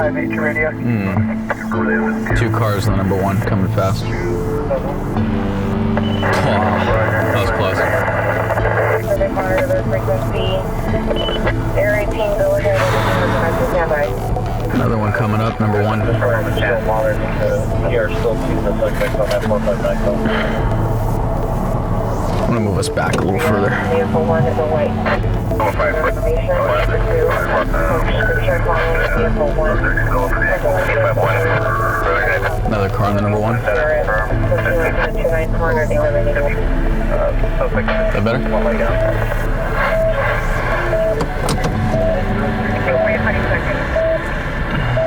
582 radio. Two cars on the number one coming fast. Oh, that was close. Another one coming up, number one. I'm gonna move us back a little further. Another car on the number one. Is that better?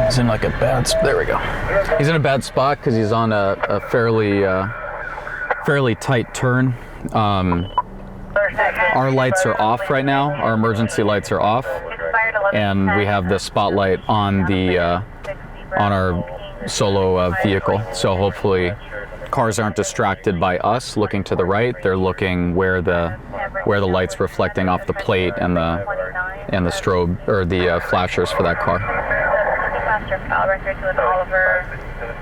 He's in like a bad spot. There we go. He's in a bad spot because he's on a fairly tight turn. Our lights are off right now. Our emergency lights are off, and we have the spotlight on our solo vehicle. So hopefully, cars aren't distracted by us looking to the right. They're looking where the light's reflecting off the plate and the strobe or the flashers for that car.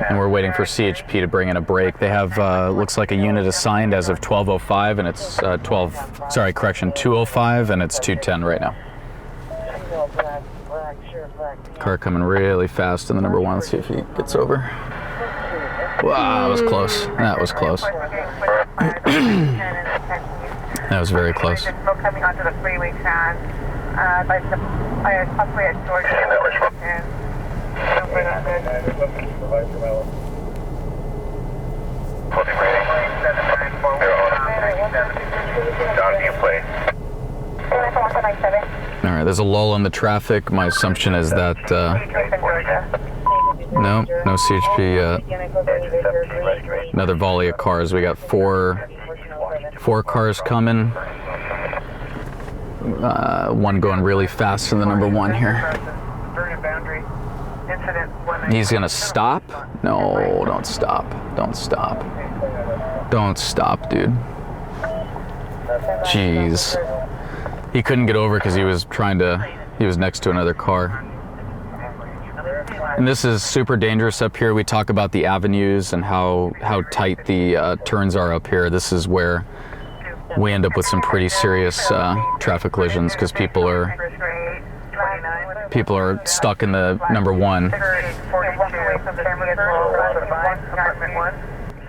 And we're waiting for CHP to bring in a brake. They have, looks like a unit assigned as of 12:05, and it's 2:05, and it's 2:10 right now. Car coming really fast in the number one. Let's see if he gets over. Wow, that was close. That was close. That was very close. Coming onto the freeway track, by the possibly at Georgia. All right, there's a lull in the traffic. My assumption is that no CHP yet. Another volley of cars. We got four cars coming. One going really fast in the number one here. He's gonna stop? No, don't stop. Don't stop. Don't stop, dude. Jeez. He couldn't get over because he was next to another car. And this is super dangerous up here. We talk about the avenues and how tight the turns are up here. This is where we end up with some pretty serious traffic collisions because people are stuck in the number one.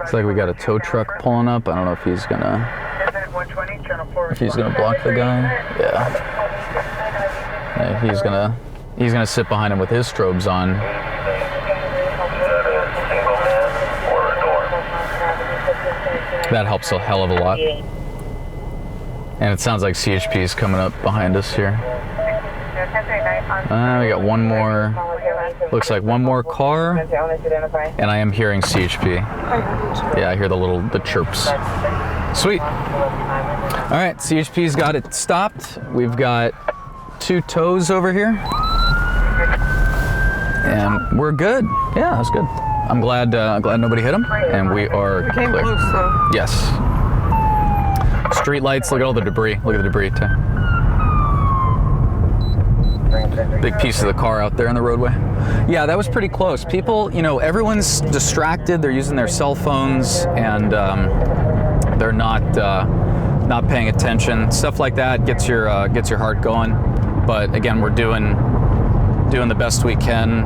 It's like we got a tow truck pulling up. I don't know if he's gonna block the guy. Yeah, he's gonna sit behind him with his strobes on. That helps a hell of a lot. And it sounds like CHP is coming up behind us here. We got one more. Looks like one more car. And I am hearing CHP. Yeah, I hear the chirps. Sweet. All right, CHP's got it stopped. We've got two tows over here. And we're good. Yeah, that's good. I'm glad nobody hit him. And we are clear. Close, though. Yes. Street lights, look at all the debris. Look at the debris too. Big piece of the car out there in the roadway. Yeah, that was pretty close. People, everyone's distracted. They're using their cell phones and they're not paying attention. Stuff like that gets your heart going. But again, we're doing the best we can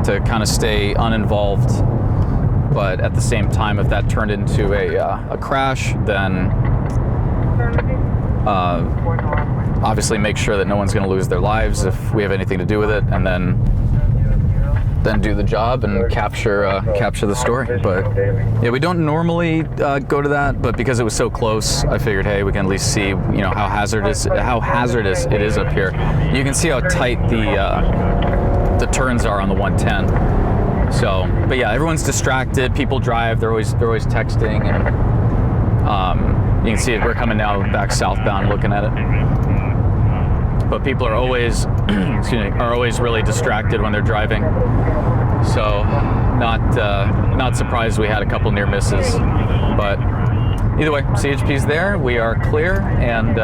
to kind of stay uninvolved. But at the same time, if that turned into a crash, then obviously make sure that no one's going to lose their lives if we have anything to do with it, and then do the job and capture the story. But yeah, we don't normally go to that, but because it was so close, I figured, hey, we can at least see how hazardous it is up here. You can see how tight the turns are on the 110. So, but yeah, everyone's distracted. People drive. They're always texting, and you can see it. We're coming now back southbound, looking at it. But people are always, always really distracted when they're driving. So, not surprised we had a couple near misses. But either way, CHP's there. We are clear, and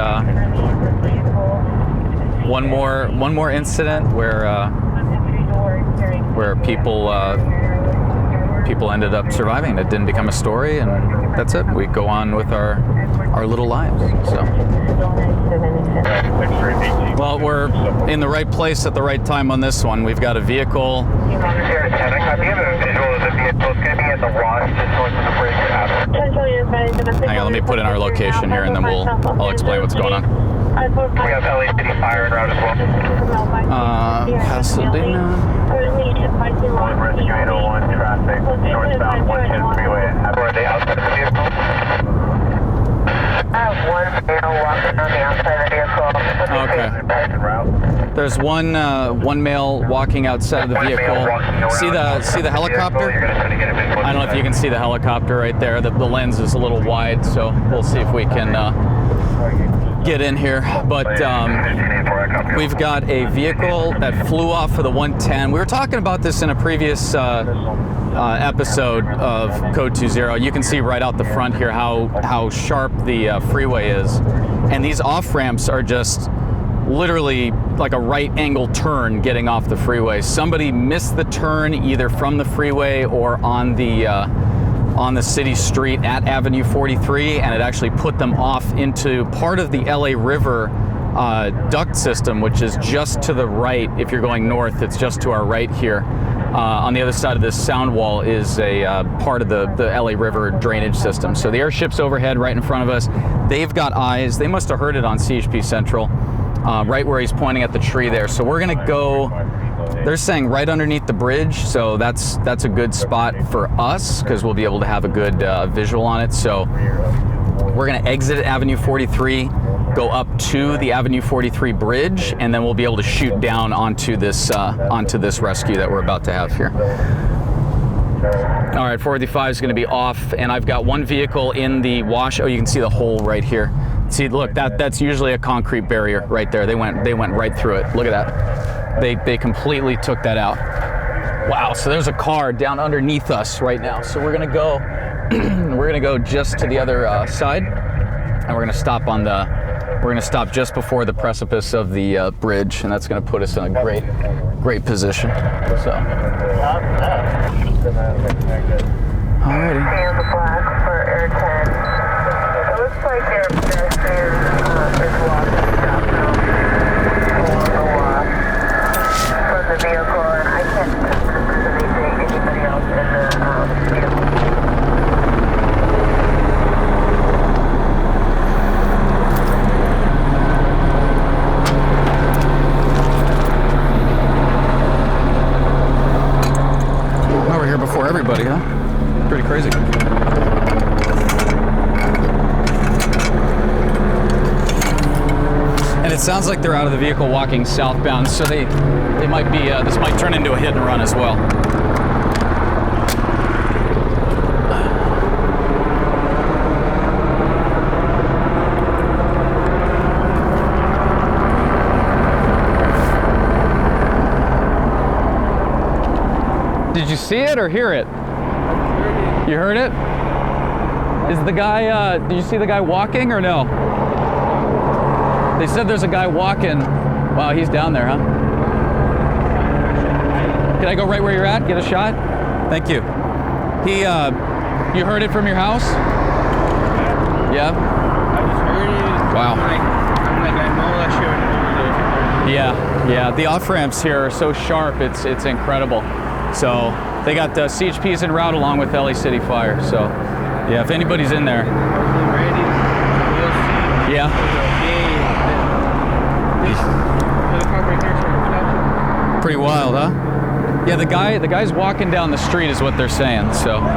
one more incident where where people ended up surviving. It didn't become a story, and that's it. We go on with our little lives. So, well, we're in the right place at the right time on this one. We've got a vehicle. Hang on, let me put in our location here, and then I'll explain what's going on. We have LA City fire en route as well. Pasadena. One rescue 801 traffic, northbound 110 freeway. Are they outside of the vehicle? I have one male walking on the outside of the vehicle. Okay. There's one male walking outside of the vehicle. See the helicopter? I don't know if you can see the helicopter right there. The lens is a little wide, so we'll see if we can get in here. But we've got a vehicle that flew off of the 110. We were talking about this in a previous episode of Code 20. You can see right out the front here how sharp the freeway is, and these off ramps are just literally like a right angle turn getting off the freeway. Somebody missed the turn either from the freeway or on the city street at Avenue 43, and it actually put them off into part of the LA River duct system, which is just to the right. If you're going north, it's just to our right here. On the other side of this sound wall is a part of the LA River drainage system. So the airship's overhead right in front of us. They've got eyes. They must have heard it on CHP Central, right where he's pointing at the tree there. So we're gonna go, they're saying right underneath the bridge. So that's a good spot for us because we'll be able to have a good visual on it. So we're gonna exit Avenue 43, go up to the Avenue 43 bridge, and then we'll be able to shoot down onto this rescue that we're about to have here. All right, 455 is going to be off, and I've got one vehicle in the wash. Oh, you can see the hole right here. See, look, that's usually a concrete barrier right there. They went right through it. Look at that. They completely took that out. Wow. So there's a car down underneath us right now. So we're gonna go just to the other side, and we're gonna stop just before the precipice of the bridge, and that's gonna put us in a great position. So. Alrighty. And the black for Air 10. It looks like their pedestrian is walking southbound along the walk from the vehicle, and I can't confirm if there's anybody else in the vehicle. Oh, we're here before everybody, huh? Pretty crazy. And it sounds like they're out of the vehicle walking southbound, so they might be, this might turn into a hit and run as well. Did you see it or hear it? You heard it? Is the guy, did you see the guy walking or no? They said there's a guy walking. Wow, he's down there, huh? Can I go right where you're at? Get a shot? Thank you. You heard it from your house? Yeah? I just heard it. Wow. I'm like, I know that shit. Yeah. The off-ramps here are so sharp, it's incredible. So they got CHPs en route along with LA City Fire. So yeah, if anybody's in there. Ready? You'll see. Yeah. Pretty wild, huh? Yeah, the guy's walking down the street is what they're saying, so. Come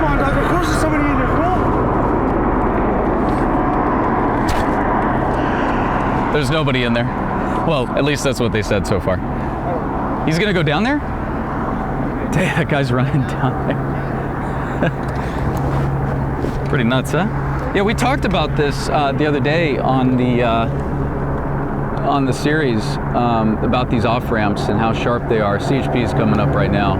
on, dog, of course there's somebody in there, bro. There's nobody in there. Well, at least that's what they said so far. He's gonna go down there? Damn, that guy's running down there. Pretty nuts, huh? Yeah, we talked about this the other day on the series about these off ramps and how sharp they are. CHP is coming up right now.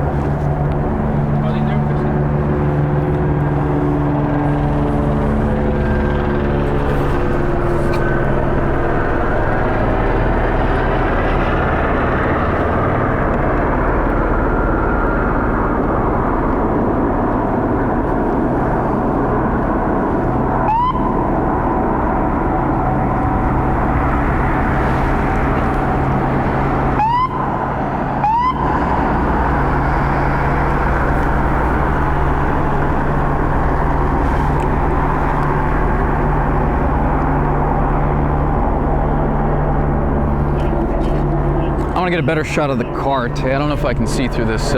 to get a better shot of the cart. I don't know if I can see through this.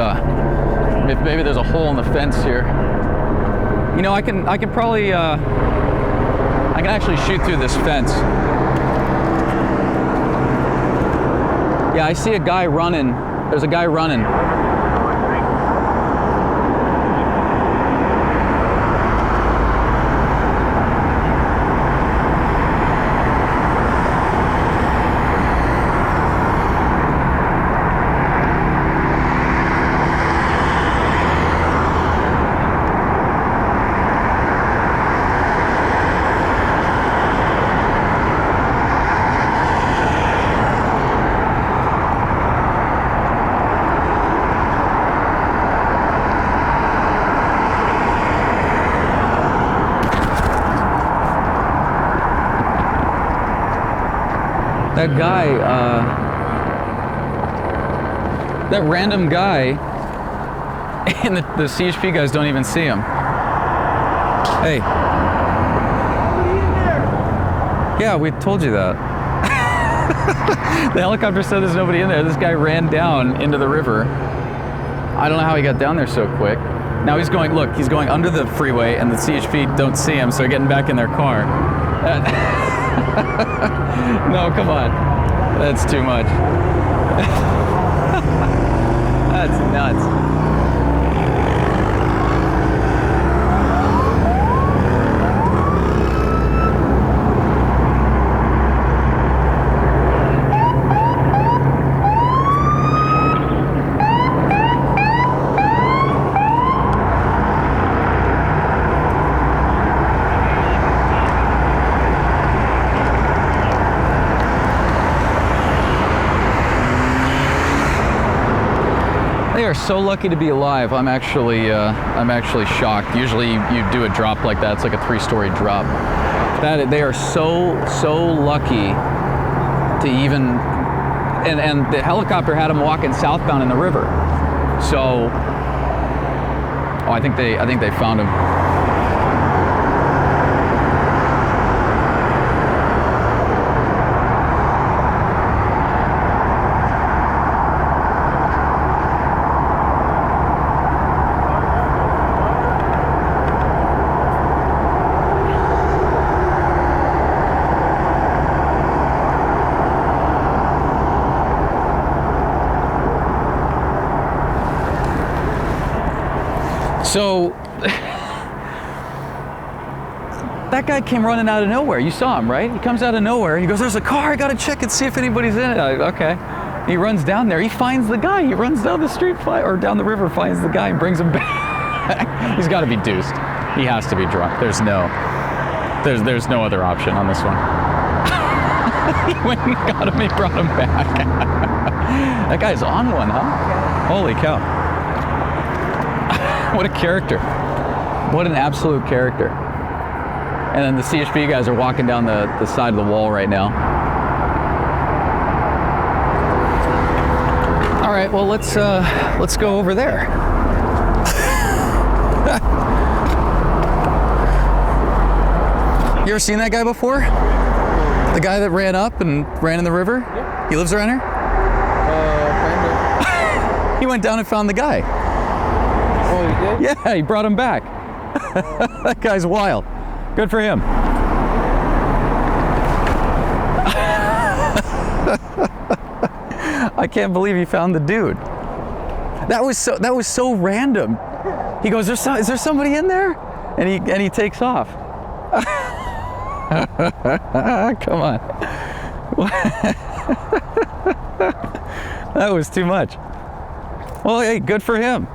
Maybe there's a hole in the fence here. You know, I can probably I can actually shoot through this fence. Yeah, I see a guy running. There's a guy running. That guy, that random guy, and the CHP guys don't even see him. Hey. Yeah, we told you that. The helicopter said there's nobody in there. This guy ran down into the river. I don't know how he got down there so quick. Now he's going, look, he's going under the freeway and the CHP don't see him, so they're getting back in their car. No, come on. That's too much. That's nuts. They are so lucky to be alive. I'm actually shocked. Usually you do a drop like that, it's like a 3-story drop. They are so lucky to even, and the helicopter had them walking southbound in the river. So, oh, I think they found him. So, that guy came running out of nowhere. You saw him, right? He comes out of nowhere. He goes, there's a car. I got to check and see if anybody's in it. Okay. He runs down there. He finds the guy. He runs down the street or down the river, finds the guy, and brings him back. He's got to be deuced. He has to be drunk. There's no other option on this one. He went and got him. He brought him back. That guy's on one, huh? Holy cow. What a character. What an absolute character. And then the CHP guys are walking down the side of the wall right now. All right, well, let's go over there. You ever seen that guy before? The guy that ran up and ran in the river? Yeah. He lives around here? Kind of. He went down and found the guy. Oh, he did? Yeah, he brought him back. That guy's wild. Good for him. I can't believe he found the dude. That was so random. He goes, is there somebody in there? And he takes off. Come on. That was too much. Well, hey, good for him.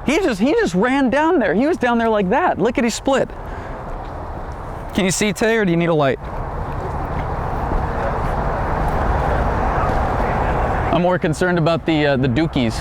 He just ran down there. He was down there like that. Look at he split. Can you see, Tay, or do you need a light? I'm more concerned about the dookies.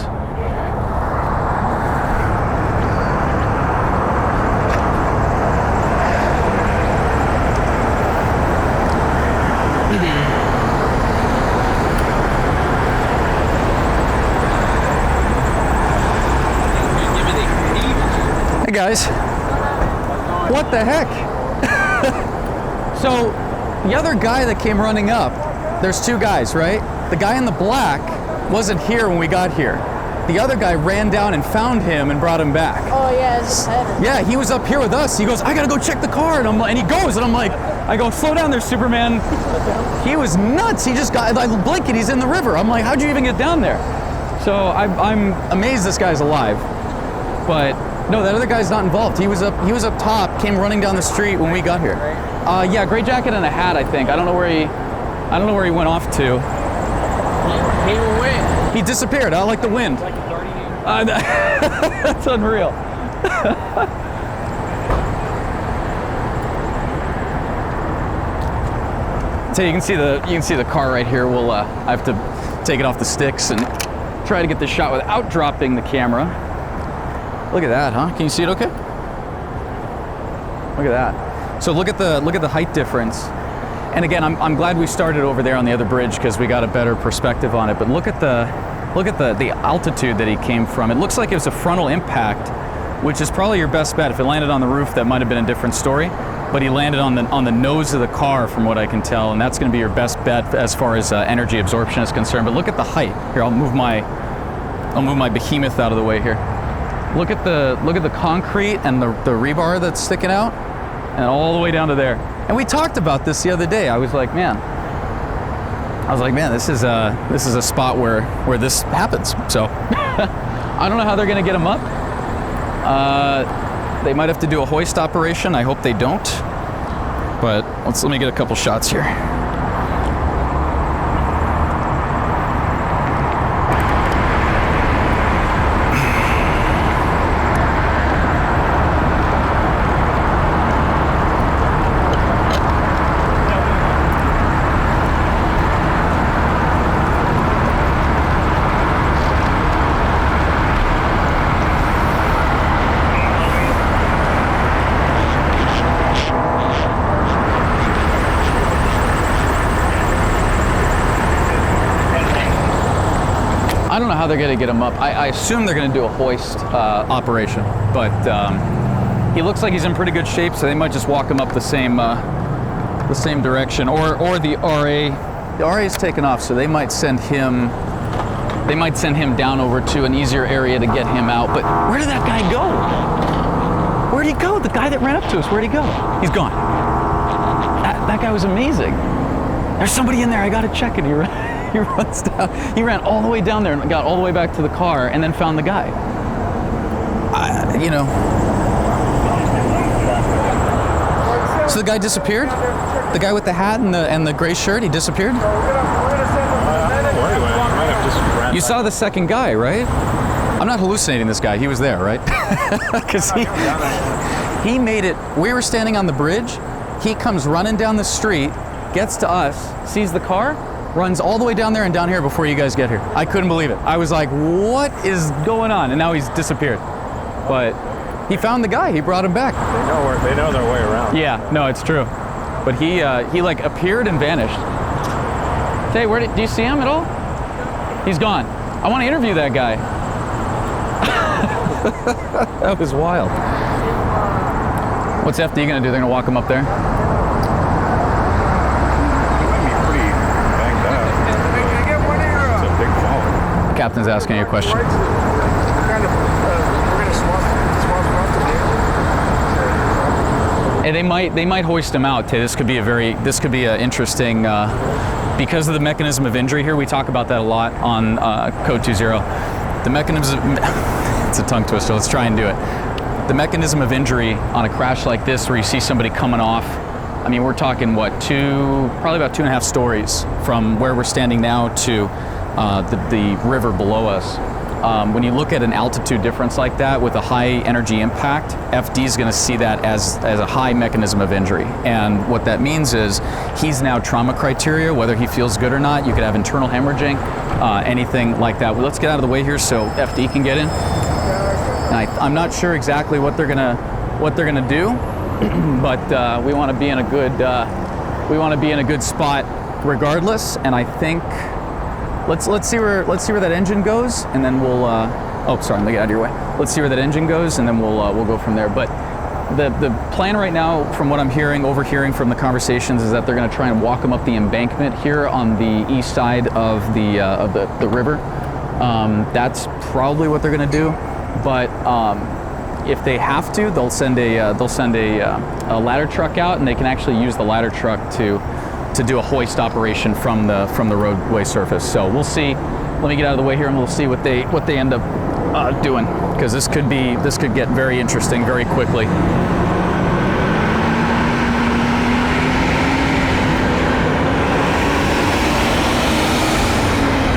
Hey guys, what the heck? So the other guy that came running up, there's two guys, right? the guy in the black wasn't here when we got here. The other guy ran down and found him and brought him back. Oh yeah, it's said. Yeah, he was up here with us. He goes, I gotta go check the car, and he goes, and I'm like, I go, slow down there, Superman. He was nuts. He just got, I blink and he's in the river. I'm like, how'd you even get down there? So I'm amazed this guy's alive. But no, that other guy's not involved. He was up top, came running down the street when we got here. Yeah, gray jacket and a hat, I think. I don't know where he went off to. He went. He disappeared, out like the wind. Like a darting. That's unreal. So you can see the car right here. I have to take it off the sticks and try to get this shot without dropping the camera. Look at that, huh? Can you see it okay? Look at that. So look at the height difference. And again, I'm glad we started over there on the other bridge because we got a better perspective on it. But look at the altitude that he came from. It looks like it was a frontal impact, which is probably your best bet. If it landed on the roof, that might have been a different story. But he landed on the nose of the car, from what I can tell, and that's going to be your best bet as far as energy absorption is concerned. But look at the height. Here, I'll move my behemoth out of the way here. Look at the concrete and the rebar that's sticking out, and all the way down to there. And we talked about this the other day. I was like, man, this is a spot where this happens. So I don't know how they're going to get him up. They might have to do a hoist operation. I hope they don't. But let me get a couple shots here. I don't know how they're going to get him up. I assume they're going to do a hoist operation, but he looks like he's in pretty good shape, so they might just walk him up the same direction, or the RA. The RA is taken off, so they might send him down over to an easier area to get him out. But where did that guy go? Where'd he go? The guy that ran up to us, where'd he go? He's gone. That guy was amazing. There's somebody in there. I got to check it. He runs down. He ran all the way down there and got all the way back to the car and then found the guy. So the guy disappeared? The guy with the hat and the gray shirt, he disappeared? You saw the second guy, right? I'm not hallucinating this guy. He was there, right? Because he made it. We were standing on the bridge. He comes running down the street, gets to us, sees the car, runs all the way down there and down here before you guys get here. I couldn't believe it. I was like, what is going on? And now he's disappeared. But he found the guy. He brought him back. They know their way around. Yeah, no, it's true. But he like appeared and vanished. Hey, do you see him at all? He's gone. I want to interview that guy. That was wild. What's FD gonna do? They're gonna walk him up there? Captain's asking you a question. And they might hoist him out. This could be a interesting because of the mechanism of injury here. We talk about that a lot on Code 20. The mechanism, it's a tongue twister. Let's try and do it. The mechanism of injury on a crash like this, where you see somebody coming off. I mean, we're talking probably about 2.5 stories from where we're standing now to the river below us. When you look at an altitude difference like that with a high energy impact, FD is going to see that as a high mechanism of injury. And what that means is he's now trauma criteria, whether he feels good or not. You could have internal hemorrhaging, anything like that. Well, let's get out of the way here so FD can get in. And I'm not sure exactly what they're gonna do, but we want to be in a good spot regardless. And I think. Let's see where that engine goes, and then we'll. Oh, sorry, let me get out of your way. Let's see where that engine goes, and then we'll go from there. But The plan right now, from what I'm overhearing from the conversations, is that they're going to try and walk them up the embankment here on the east side of the river. That's probably what they're going to do. But if they have to, they'll send a ladder truck out, and they can actually use the ladder truck to do a hoist operation from the roadway surface. So we'll see. Let me get out of the way here, and we'll see what they end up doing, because this could get very interesting very quickly. All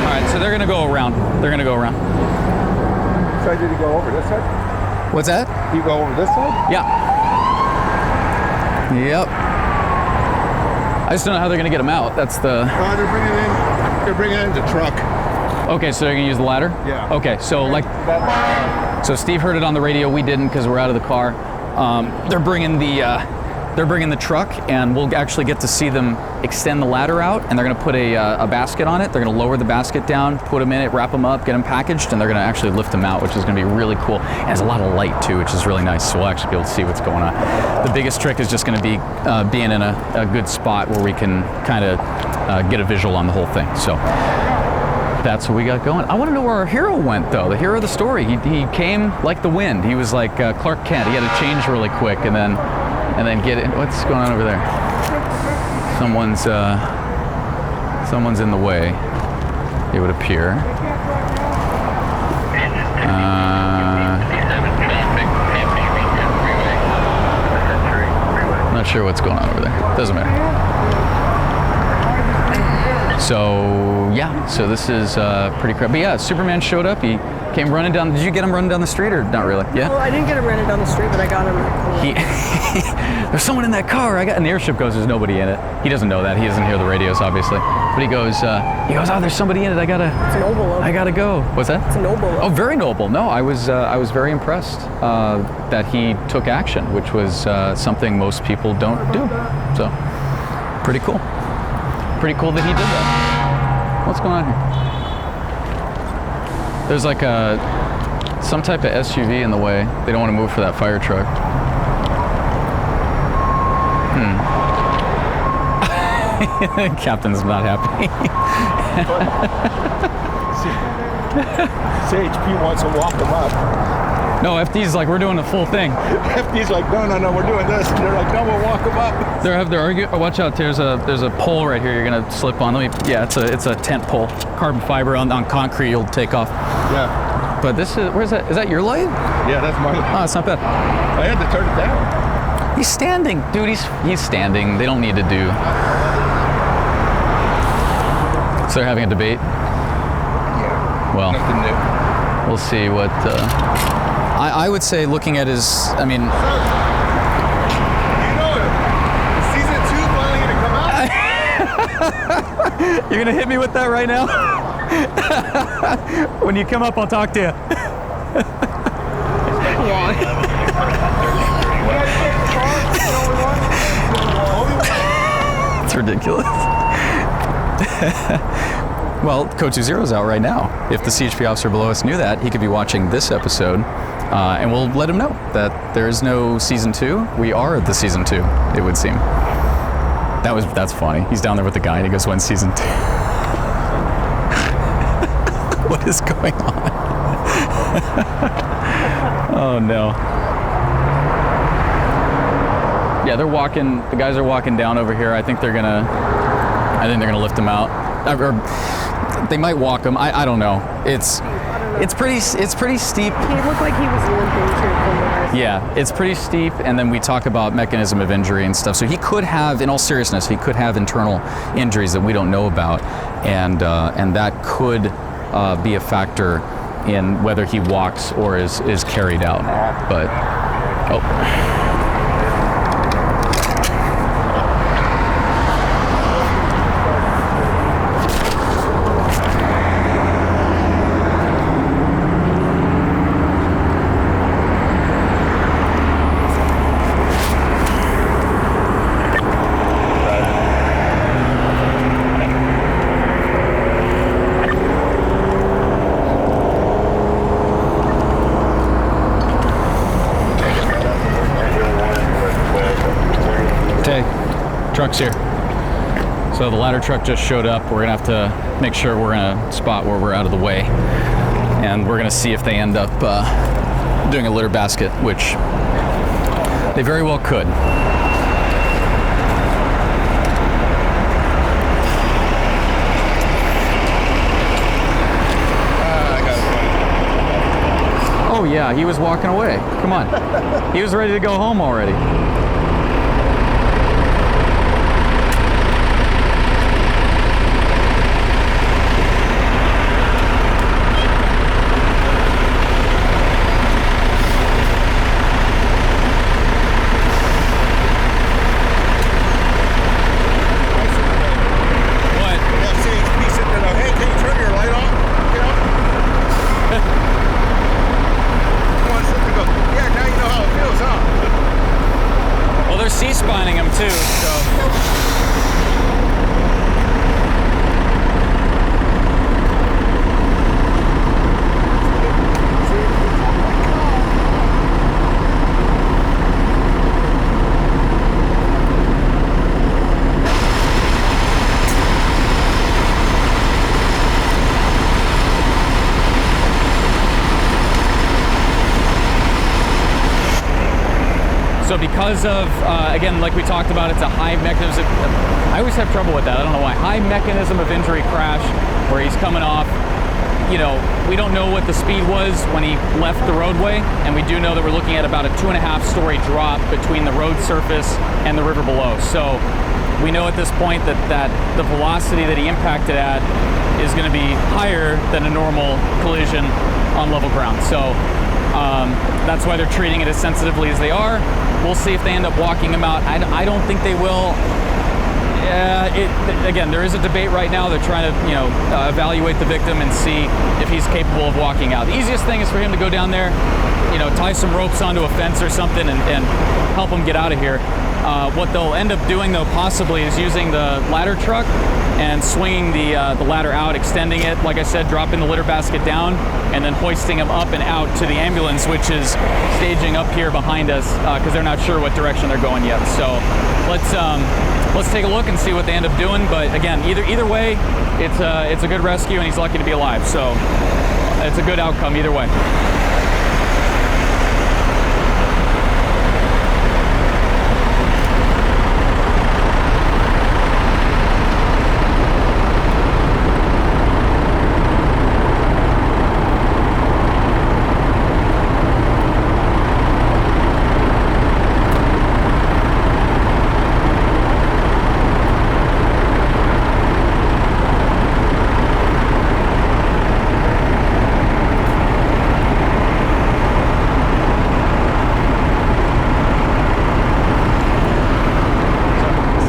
right, so they're gonna go around. So did he go over this side? What's that? You go over this side? Yeah. Yep. I just don't know how they're gonna get them out. That's the. They're bringing in the truck. Okay, so they're gonna use the ladder? Yeah. Okay, so so Steve heard it on the radio. We didn't, because we're out of the car. They're bringing the truck, and we'll actually get to see them extend the ladder out, and they're gonna put a basket on it. They're gonna lower the basket down, put them in it, wrap them up, get them packaged, and they're gonna actually lift them out, which is gonna be really cool. And there's a lot of light too, which is really nice, so we'll actually be able to see what's going on. The biggest trick is just gonna be being in a good spot where we can kind of get a visual on the whole thing. So that's what we got going. I want to know where our hero went, though. The hero of the story. He came like the wind. He was like Clark Kent. He had to change really quick, and then get it. What's going on over there? Someone's in the way, it would appear. Not sure what's going on over there. Doesn't matter. So yeah, so this is pretty crap. But yeah, Superman showed up. He came running down. Did you get him running down the street, or not really? Yeah. Well, I didn't get him running down the street, but I got him. There's someone in that car. And the airship goes, there's nobody in it. He doesn't know that. He doesn't hear the radios, obviously. But he goes, oh, there's somebody in it. It's noble. I gotta go. What's that? It's noble. Oh, very noble. No, I was very impressed that he took action, which was something most people don't do. So, pretty cool. Pretty cool that he did that. What's going on here? There's like some type of SUV in the way. They don't want to move for that fire truck. Captain's not happy. CHP wants to walk them up. No, FD's like, we're doing the full thing. FD's like, no, we're doing this. And they're like, no, we'll walk them up. They're arguing. Oh, watch out! There's a pole right here. You're gonna slip on. Yeah, it's a tent pole, carbon fiber on concrete. You'll take off. Yeah. But this is, where's that? Is that your light? Yeah, that's my light. Oh, it's not bad. I had to turn it down. He's standing, dude. He's standing. They don't need to do. So they're having a debate. Yeah. Well, nothing new. We'll see what. I would say, looking at his, I mean. You know it. Season 2 finally gonna come out. You're gonna hit me with that right now? When you come up, I'll talk to you. It's ridiculous. Well, Code 2-0's out right now. If the CHP officer below us knew that, he could be watching this episode, and we'll let him know that there is no season 2. We are the season 2, it would seem. That's funny. He's down there with the guy, and he goes, "When's season 2?" What is going on? Oh no. Yeah, they're walking. The guys are walking down over here. I think they're gonna lift them out. Or they might walk them. I don't know. It's pretty steep. He looked like he was limping too. Yeah, it's pretty steep, and then we talk about mechanism of injury and stuff. So he could have, in all seriousness, he could have internal injuries that we don't know about, and that could be a factor in whether he walks or is carried out. But oh. truck's here. So the ladder truck just showed up. We're gonna have to make sure we're in a spot where we're out of the way. And we're gonna see if they end up doing a litter basket, which they very well could. Oh yeah, he was walking away. Come on. He was ready to go home already. C-spining him too, so. So because of, again, like we talked about, it's a high mechanism. I always have trouble with that. I don't know why. High mechanism of injury crash where he's coming off. You know, we don't know what the speed was when he left the roadway, and we do know that we're looking at about a 2.5-story drop between the road surface and the river below. So we know at this point that the velocity that he impacted at is going to be higher than a normal collision on level ground. So that's why they're treating it as sensitively as they are. We'll see if they end up walking him out. I don't think they will. Again, there is a debate right now. They're trying to, evaluate the victim and see if he's capable of walking out. The easiest thing is for him to go down there, tie some ropes onto a fence or something and help him get out of here. What they'll end up doing, though, possibly is using the ladder truck and swinging the ladder out, extending it, like I said, dropping the litter basket down, and then hoisting him up and out to the ambulance, which is staging up here behind us because they're not sure what direction they're going yet. So let's take a look and see what they end up doing. But again, either way, it's a good rescue, and he's lucky to be alive. So it's a good outcome either way.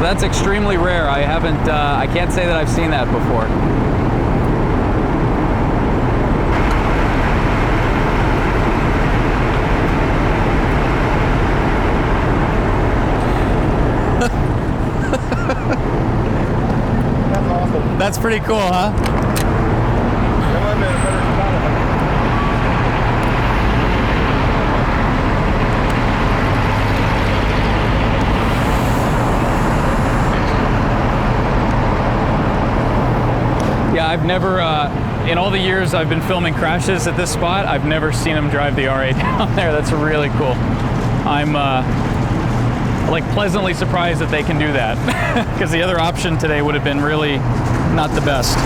That's extremely rare. I can't say that I've seen that before. That's awesome. That's pretty cool, huh? Yeah, I've never, in all the years I've been filming crashes at this spot, I've never seen them drive the R8 down there. That's really cool. I'm like pleasantly surprised that they can do that because the other option today would have been really not the best.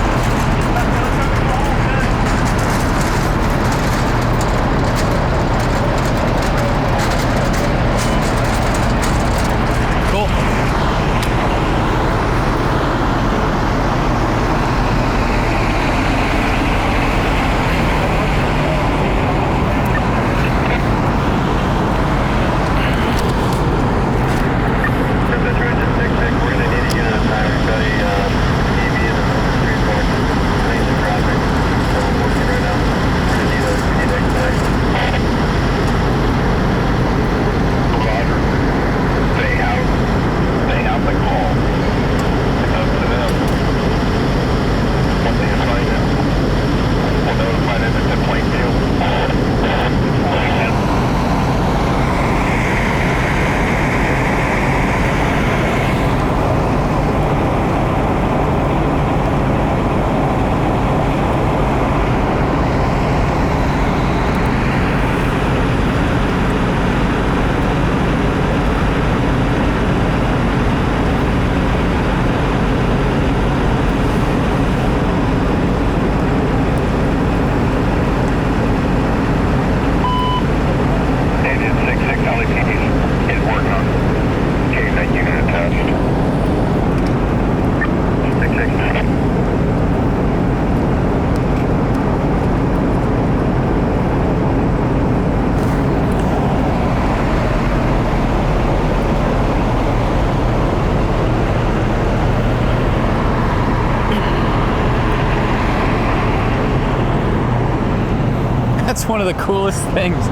That's one of the coolest things.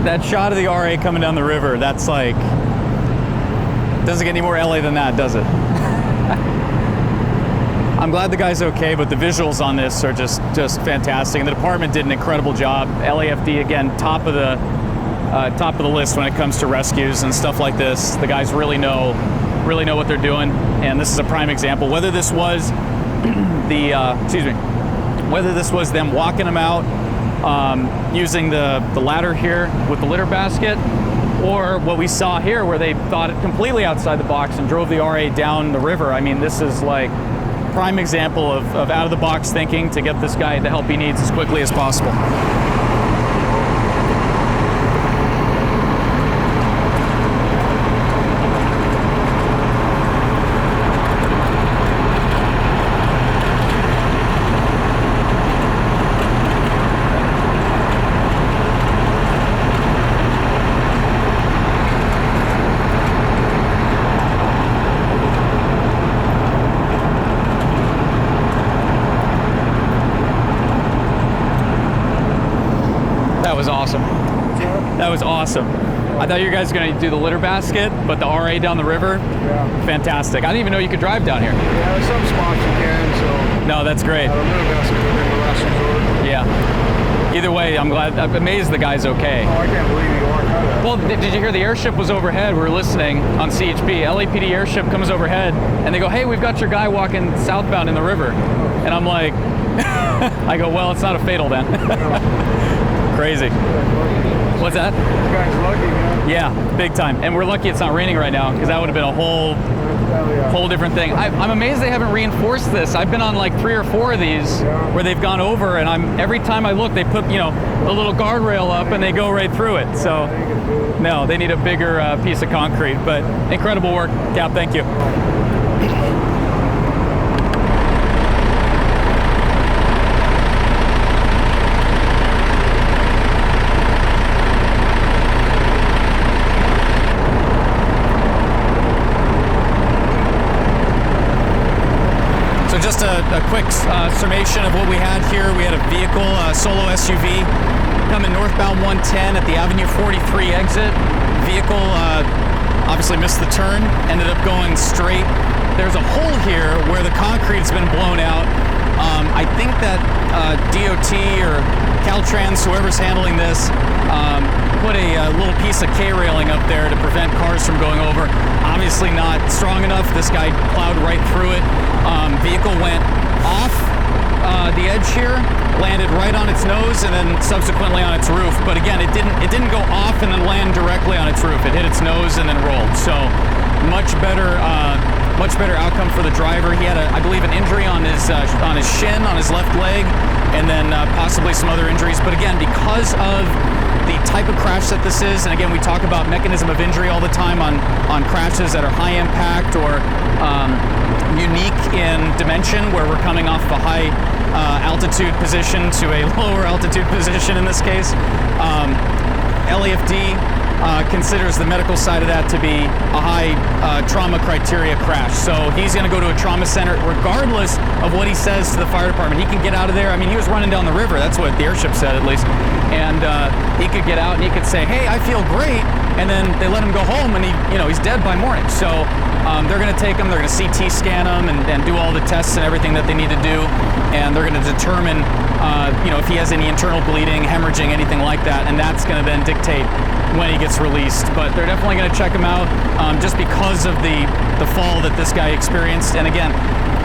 That shot of the RA coming down the river, that's like, doesn't get any more LA than that, does it? I'm glad the guy's okay, but the visuals on this are just fantastic. And the department did an incredible job. LAFD, again, top of the list when it comes to rescues and stuff like this. The guys really know what they're doing, and this is a prime example. Whether this was whether this was them walking them out using the ladder here with the litter basket, or what we saw here where they thought it completely outside the box and drove the RA down the river. I mean, this is like prime example of out of the box thinking to get this guy the help he needs as quickly as possible. That was awesome. That was awesome. I thought you guys were going to do the litter basket, but the RA down the river, fantastic. I didn't even know you could drive down here. Yeah, there's some spots you can, so. No, that's great. The litter basket would be the last resort. Yeah. Either way, I'm amazed the guy's okay. Oh, I can't believe you are kind of. Well, did you hear the airship was overhead? We were listening on CHP. LAPD airship comes overhead, and they go, "Hey, we've got your guy walking southbound in the river." And I'm like, I go, "Well, it's not a fatal then." Crazy. What's that? This guy's lucky, man. Yeah, big time. And we're lucky it's not raining right now, because that would have been a whole different thing. I'm amazed they haven't reinforced this. I've been on like 3 or 4 of these where they've gone over, and every time I look, they put a little guardrail up and they go right through it. So no, they need a bigger piece of concrete. But incredible work, Cap. Thank you. Just a quick summation of what we had here. We had a vehicle, solo SUV, coming northbound 110 at the Avenue 43 exit. Vehicle obviously missed the turn, ended up going straight. There's a hole here where the concrete's been blown out. I think that DOT or Caltrans, whoever's handling this, put a little piece of K-railing up there to prevent cars from going over. Obviously not strong enough. This guy plowed right through it. Vehicle went off the edge here, landed right on its nose, and then subsequently on its roof. But again, it didn't go off and then land directly on its roof. It hit its nose and then rolled. So much better outcome for the driver. He had, I believe, an injury on his shin, on his left leg, and then possibly some other injuries. But again, because of the type of crash that this is, and again, we talk about mechanism of injury all the time on crashes that are high impact or unique in dimension, where we're coming off a high altitude position to a lower altitude position in this case. LAFD considers the medical side of that to be a high trauma criteria crash. So he's going to go to a trauma center regardless of what he says to the fire department. He can get out of there. I mean, he was running down the river. That's what the airship said, at least. And he could get out and he could say, "Hey, I feel great." And then they let him go home, and he's dead by morning. So they're going to take him. They're going to CT scan him and do all the tests and everything that they need to do. And they're going to determine, if he has any internal bleeding, hemorrhaging, anything like that. And that's going to then dictate when he gets released. But they're definitely going to check him out just because of the fall that this guy experienced. And again,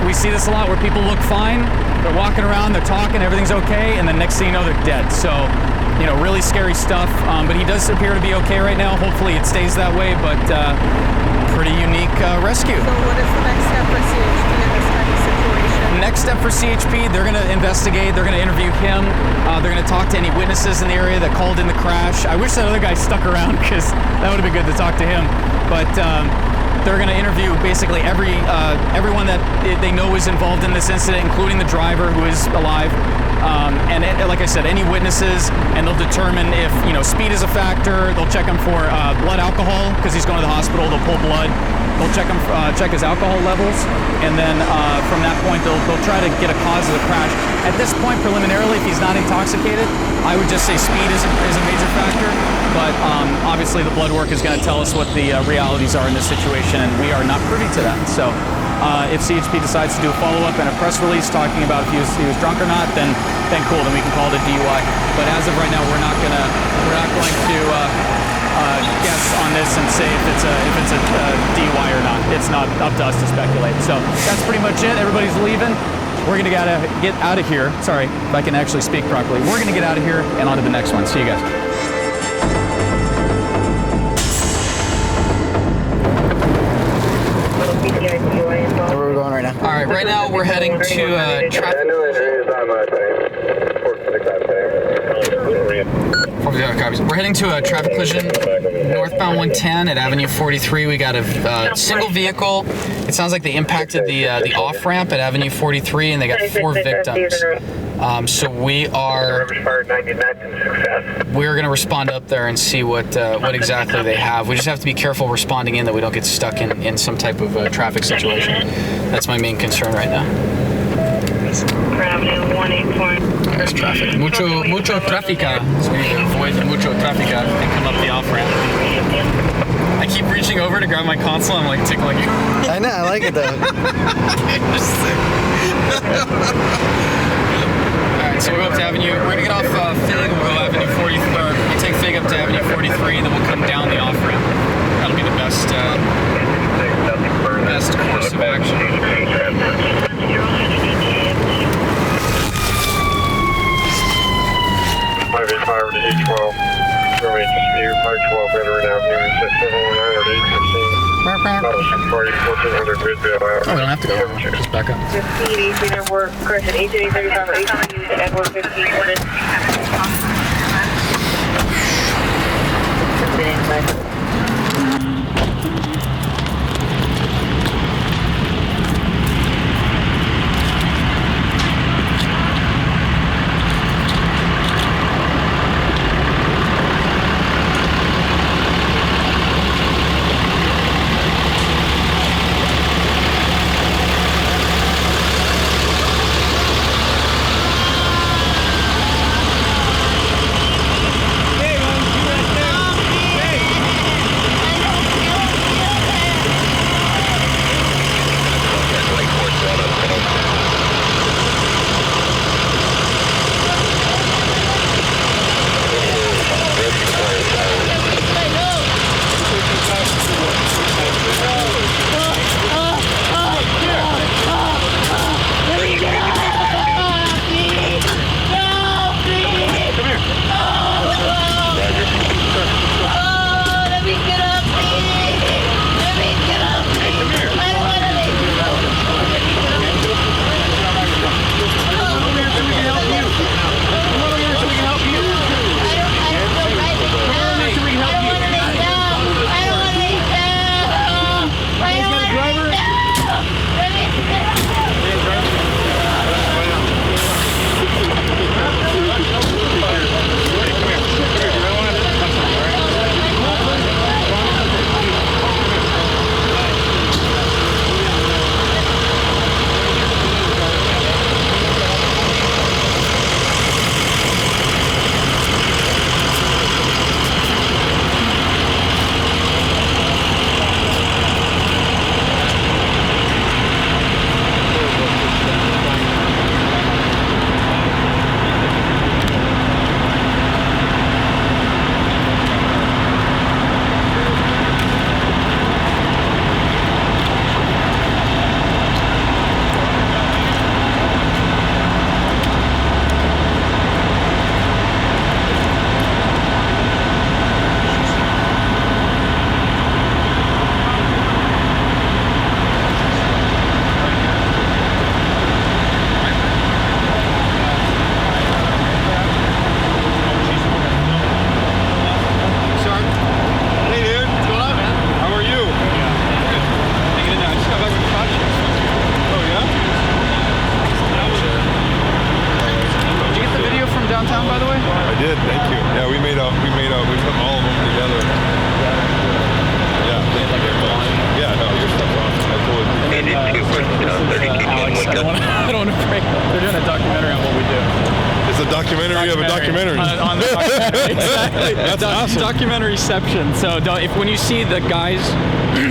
we see this a lot where people look fine, they're walking around, they're talking, everything's okay, and then next thing you know, they're dead. So, really scary stuff. But he does appear to be okay right now. Hopefully it stays that way, but pretty unique rescue. So what is the next step for CHP in this type of situation? Next step for CHP, they're going to investigate, they're going to interview him, they're going to talk to any witnesses in the area that called in the crash. I wish that other guy stuck around, because that would have been good to talk to him. But they're going to interview basically everyone that they know is involved in this incident, including the driver, who is alive. Like I said, any witnesses, and they'll determine if, you know, speed is a factor. They'll check him for blood alcohol, because he's going to the hospital. They'll pull blood. They'll check him, check his alcohol levels, and then from that point, they'll try to get a cause of the crash. At this point, preliminarily, if he's not intoxicated, I would just say speed is a major factor. But obviously, the blood work is going to tell us what the realities are in this situation, and we are not privy to that. So. If CHP decides to do a follow-up and a press release talking about if he was drunk or not, then cool, then we can call it a DUI. But as of right now, we're not going to guess on this and say if it's a DUI or not. It's not up to us to speculate. So that's pretty much it. Everybody's leaving. We're going to get out of here. Sorry, if I can actually speak properly. We're going to get out of here and on to the next one. See you guys. Where are we going right now? All right, right now we're heading to traffic. We're heading to a traffic collision northbound 110 at Avenue 43. We got a single vehicle. It sounds like they impacted the off ramp at Avenue 43, and they got 4 victims. So we're going to respond up there and see what exactly they have. We just have to be careful responding in that we don't get stuck in some type of traffic situation. That's my main concern right now. There's traffic. Mucho tráfica. So we need to avoid mucho tráfica and come up the off ramp. I keep reaching over to grab my console. I'm like tickling you. I know. I like it though. Alright, so we'll go up to Avenue. We're gonna get off Fig. We'll go Avenue 43. We'll take Fig up to Avenue 43, then we'll come down the off ramp. That'll be the best course of action. Fire to E12. Room HSU, 512 Veteran Avenue, 671 1400 Gridville Avenue. Oh, we don't have to go. Just back up. 15, work, correction, 1835, 18, Edward 15, exactly. That's awesome. Documentaryception. So when you see the guys,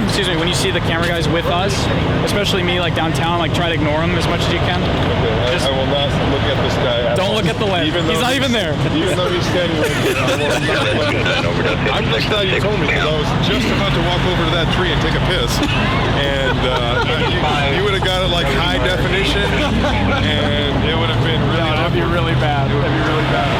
excuse me, when you see the camera guys with us, especially me, like downtown, like try to ignore them as much as you can. Okay, I will not look at this guy. Don't look at the lens. He's not even there. Even though he's standing right there, I will not look at him. I'm just glad you told me because I was just about to walk over to that tree and take a piss, and you would have got it like high definition, and it would have been really. That'd be really bad. That'd be really bad.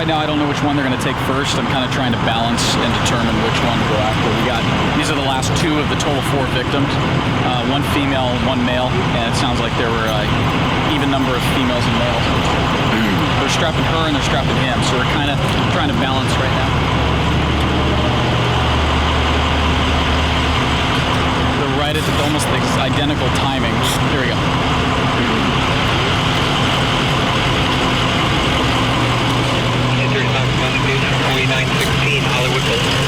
Now I don't know which one they're going to take first. I'm kind of trying to balance and determine which one to go after. These are the last two of the total 4 victims, one female, one male, and it sounds like there were even number of females and males. They're strapping her and they're strapping him, so we're kind of trying to balance right now. They're right at almost the identical timing. Here we go. 4916 Hollywood Boulevard.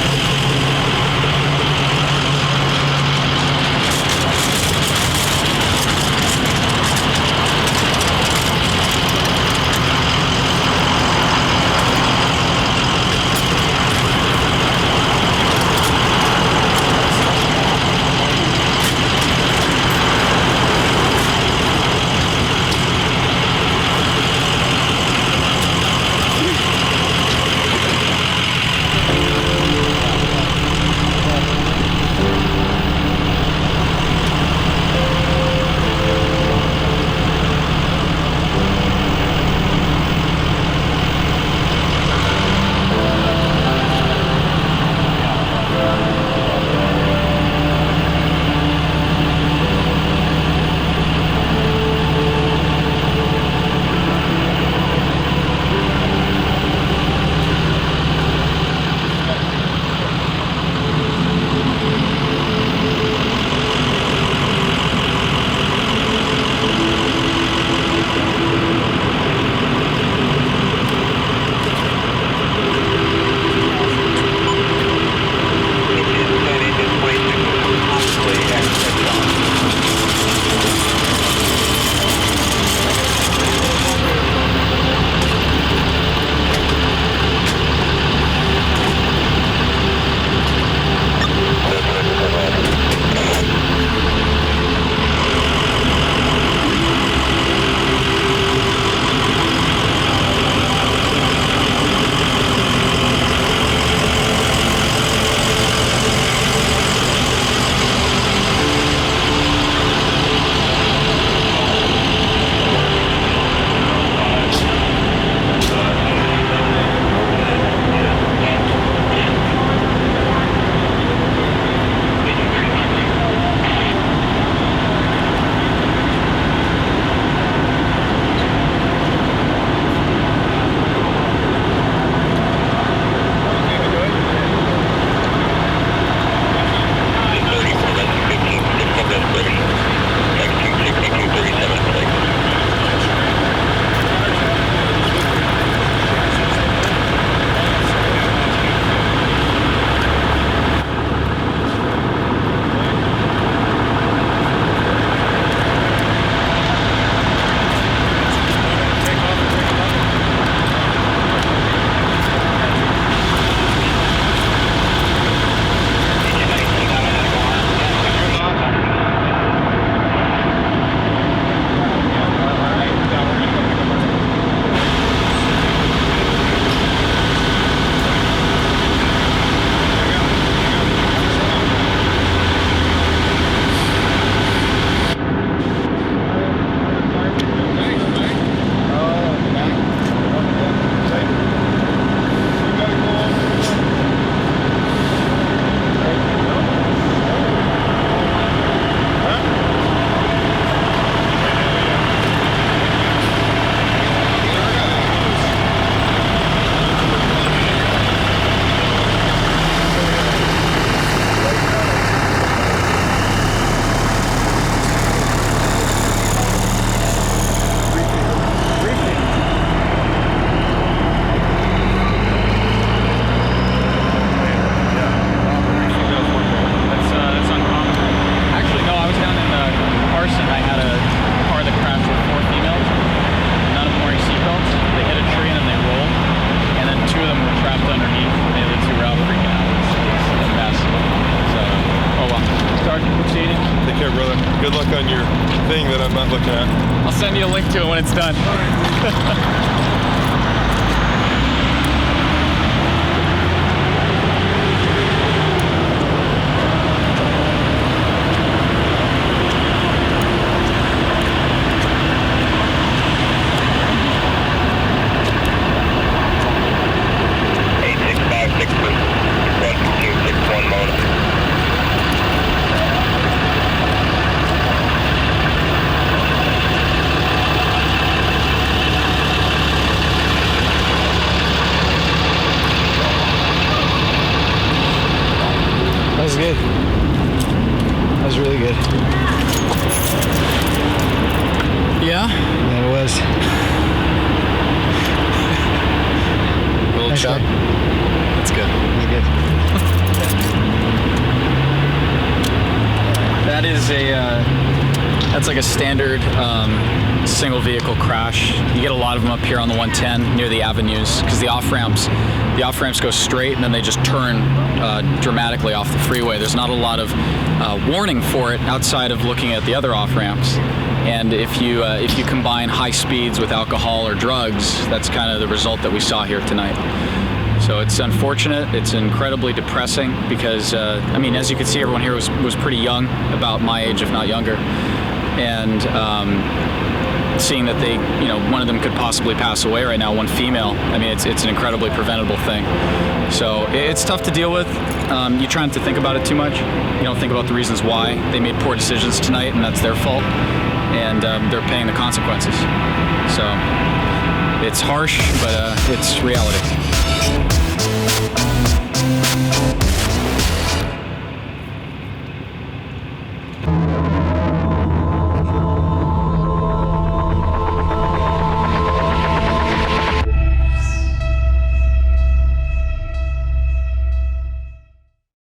Good luck on your thing that I'm not looking at. I'll send you a link to it when it's done. That was good. That was really good. Yeah? Yeah, it was. Little Nice chub. guy. That's good. It was good. That is that's like a standard single vehicle crash. You get a lot of them up here on the 110 near the avenues because the off ramps go straight and then they just turn dramatically off the freeway. There's not a lot of warning for it outside of looking at the other off ramps. And if you combine high speeds with alcohol or drugs, that's kind of the result that we saw here tonight. So it's unfortunate. It's incredibly depressing because, I mean, as you can see, everyone here was pretty young, about my age, if not younger. And seeing that they, one of them could possibly pass away right now, one female, I mean, it's an incredibly preventable thing. So it's tough to deal with. You try not to think about it too much. You don't think about the reasons why they made poor decisions tonight, and that's their fault. And they're paying the consequences. So it's harsh, but it's reality.